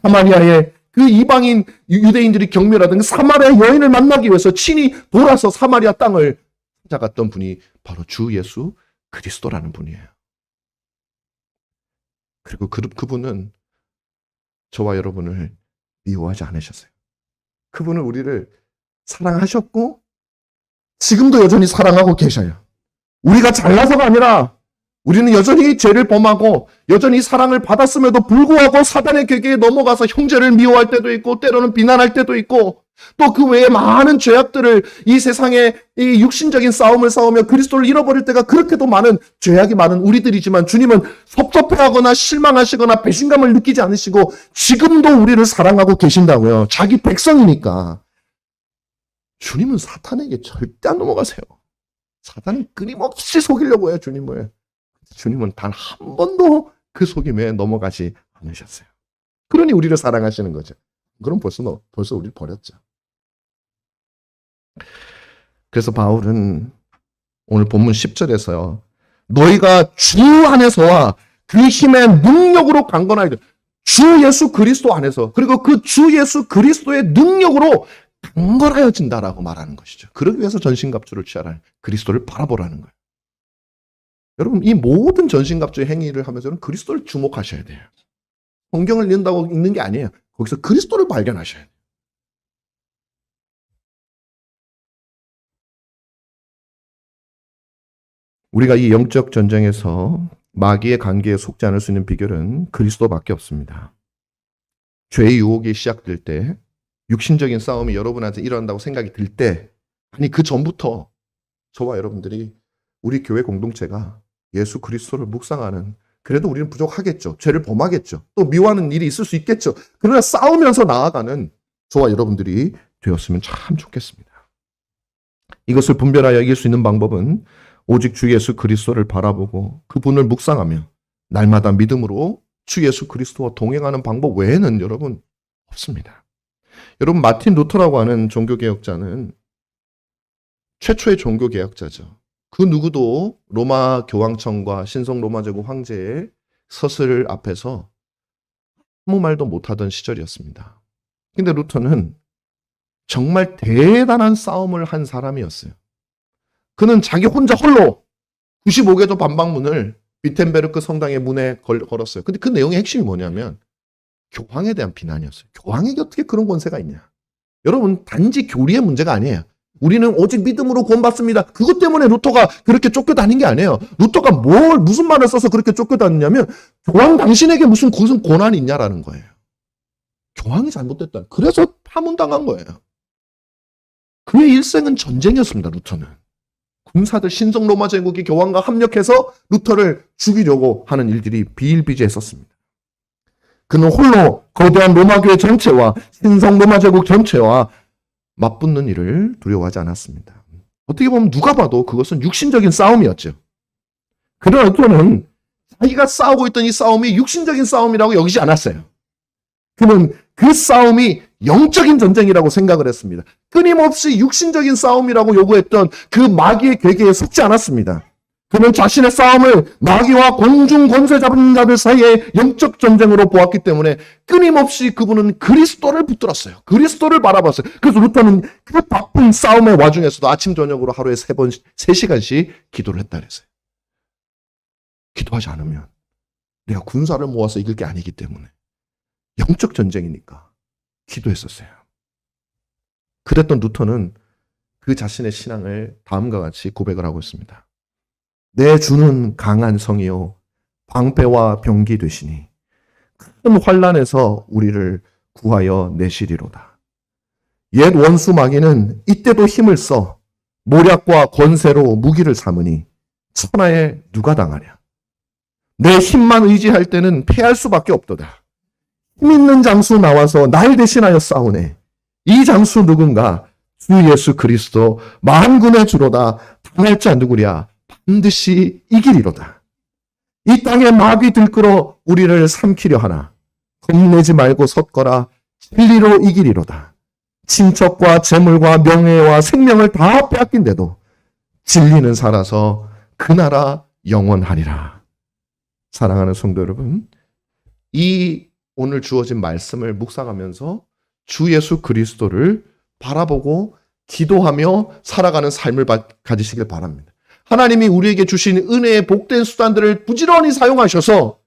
Speaker 1: 사마리아의 그 이방인 유대인들이 경멸하던 그 사마리아 여인을 만나기 위해서 친히 돌아서 사마리아 땅을 찾아갔던 분이 바로 주 예수 그리스도라는 분이에요. 그리고 그분은 저와 여러분을 미워하지 않으셨어요. 그분은 우리를 사랑하셨고 지금도 여전히 사랑하고 계셔요. 우리가 잘나서가 아니라 우리는 여전히 죄를 범하고 여전히 사랑을 받았음에도 불구하고 사단의 궤계에 넘어가서 형제를 미워할 때도 있고 때로는 비난할 때도 있고 또 그 외에 많은 죄악들을 이 세상에 이 육신적인 싸움을 싸우며 그리스도를 잃어버릴 때가 그렇게도 많은 죄악이 많은 우리들이지만 주님은 섭섭해하거나 실망하시거나 배신감을 느끼지 않으시고 지금도 우리를 사랑하고 계신다고요. 자기 백성이니까. 주님은 사탄에게 절대 안 넘어가세요. 사탄은 끊임없이 속이려고 해요, 주님을. 주님은 단 한 번도 그 속임에 넘어가지 않으셨어요. 그러니 우리를 사랑하시는 거죠. 그럼 벌써 우리를 버렸죠. 그래서 바울은 오늘 본문 10절에서요. 너희가 주 안에서와 그 힘의 능력으로 강건하여 주 예수 그리스도 안에서 그리고 그 주 예수 그리스도의 능력으로 강건하여진다라고 말하는 것이죠. 그러기 위해서 전신갑주를 취하라는 그리스도를 바라보라는 거예요. 여러분 이 모든 전신갑주의 행위를 하면서는 그리스도를 주목하셔야 돼요. 성경을 읽는다고 읽는 게 아니에요. 거기서 그리스도를 발견하셔야 돼요. 우리가 이 영적 전쟁에서 마귀의 관계에 속지 않을 수 있는 비결은 그리스도밖에 없습니다. 죄의 유혹이 시작될 때 육신적인 싸움이 여러분한테 일어난다고 생각이 들 때 아니 그 전부터 저와 여러분들이 우리 교회 공동체가 예수 그리스도를 묵상하는 그래도 우리는 부족하겠죠. 죄를 범하겠죠. 또 미워하는 일이 있을 수 있겠죠. 그러나 싸우면서 나아가는 저와 여러분들이 되었으면 참 좋겠습니다. 이것을 분별하여 이길 수 있는 방법은 오직 주 예수 그리스도를 바라보고 그분을 묵상하며 날마다 믿음으로 주 예수 그리스도와 동행하는 방법 외에는 여러분 없습니다. 여러분 마틴 루터라고 하는 종교개혁자는 최초의 종교개혁자죠. 그 누구도 로마 교황청과 신성 로마 제국 황제의 서슬 앞에서 아무 말도 못하던 시절이었습니다. 근데 루터는 정말 대단한 싸움을 한 사람이었어요. 그는 자기 혼자 홀로 95개조 반박문을 비텐베르크 성당의 문에 걸었어요. 근데 그 내용의 핵심이 뭐냐면 교황에 대한 비난이었어요. 교황에게 어떻게 그런 권세가 있냐. 여러분 단지 교리의 문제가 아니에요. 우리는 오직 믿음으로 구원받습니다. 그것 때문에 루터가 그렇게 쫓겨다닌 게 아니에요. 루터가 무슨 말을 써서 그렇게 쫓겨다니냐면 교황 당신에게 무슨 권한이 있냐라는 거예요. 교황이 잘못됐다. 그래서 파문당한 거예요. 그의 일생은 전쟁이었습니다. 루터는. 군사들 신성 로마 제국이 교황과 합력해서 루터를 죽이려고 하는 일들이 비일비재했었습니다. 그는 홀로 거대한 로마교회 전체와 신성 로마 제국 전체와 맞붙는 일을 두려워하지 않았습니다. 어떻게 보면 누가 봐도 그것은 육신적인 싸움이었죠. 그러나 루터는 자기가 싸우고 있던 이 싸움이 육신적인 싸움이라고 여기지 않았어요. 그는 그 싸움이 영적인 전쟁이라고 생각을 했습니다. 끊임없이 육신적인 싸움이라고 요구했던 그 마귀의 궤계에 속지 않았습니다. 그는 자신의 싸움을 마귀와 공중 권세 잡은 자들 사이의 영적 전쟁으로 보았기 때문에 끊임없이 그분은 그리스도를 붙들었어요. 그리스도를 바라봤어요. 그래서 루터는 그 바쁜 싸움의 와중에서도 아침 저녁으로 하루에 3시간씩 기도를 했다 그랬어요. 기도하지 않으면 내가 군사를 모아서 이길 게 아니기 때문에 영적 전쟁이니까 기도했었어요. 그랬던 루터는 그 자신의 신앙을 다음과 같이 고백을 하고 있습니다. 내 주는 강한 성이요 방패와 병기 되시니 큰 환난에서 우리를 구하여 내시리로다. 옛 원수 마귀는 이때도 힘을 써 모략과 권세로 무기를 삼으니 천하에 누가 당하랴. 내 힘만 의지할 때는 패할 수밖에 없도다. 힘 있는 장수 나와서 날 대신하여 싸우네. 이 장수 누군가? 주 예수 그리스도 만군의 주로다. 당할 자 누구랴? 반드시 이기리로다. 이 땅에 마귀 들끓어 우리를 삼키려 하나. 겁내지 말고 섰거라. 진리로 이기리로다. 친척과 재물과 명예와 생명을 다 빼앗긴데도 진리는 살아서 그 나라 영원하리라. 사랑하는 성도 여러분, 이 오늘 주어진 말씀을 묵상하면서 주 예수 그리스도를 바라보고 기도하며 살아가는 삶을 가지시길 바랍니다. 하나님이 우리에게 주신 은혜의 복된 수단들을 부지런히 사용하셔서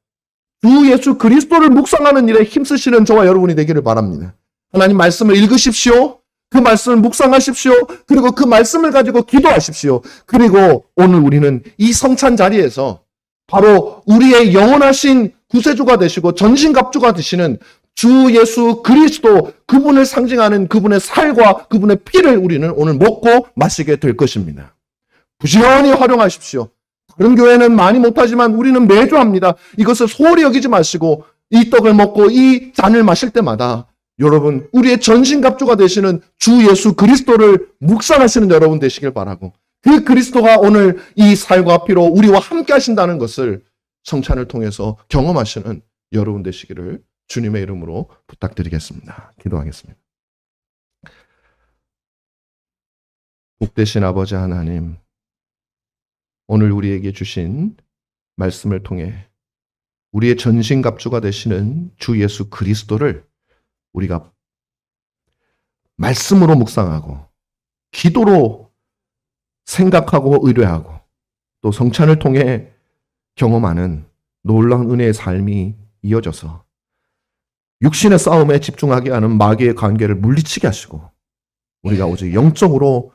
Speaker 1: 주 예수 그리스도를 묵상하는 일에 힘쓰시는 저와 여러분이 되기를 바랍니다. 하나님 말씀을 읽으십시오. 그 말씀을 묵상하십시오. 그리고 그 말씀을 가지고 기도하십시오. 그리고 오늘 우리는 이 성찬 자리에서 바로 우리의 영원하신 구세주가 되시고 전신갑주가 되시는 주 예수 그리스도, 그분을 상징하는 그분의 살과 그분의 피를 우리는 오늘 먹고 마시게 될 것입니다. 부지런히 활용하십시오. 다른 교회는 많이 못하지만 우리는 매주 합니다. 이것을 소홀히 여기지 마시고 이 떡을 먹고 이 잔을 마실 때마다 여러분, 우리의 전신갑주가 되시는 주 예수 그리스도를 묵상하시는 여러분 되시길 바라고, 그 그리스도가 오늘 이 살과 피로 우리와 함께 하신다는 것을 성찬을 통해서 경험하시는 여러분 되시기를 주님의 이름으로 부탁드리겠습니다. 기도하겠습니다. 복되신 아버지 하나님, 오늘 우리에게 주신 말씀을 통해 우리의 전신갑주가 되시는 주 예수 그리스도를 우리가 말씀으로 묵상하고 기도로 생각하고 의뢰하고 또 성찬을 통해 경험하는 놀라운 은혜의 삶이 이어져서 육신의 싸움에 집중하게 하는 마귀의 관계를 물리치게 하시고 우리가 오직 영적으로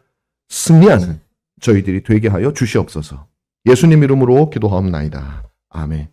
Speaker 1: 승리하는 저희들이 되게 하여 주시옵소서. 예수님 이름으로 기도하옵나이다. 아멘.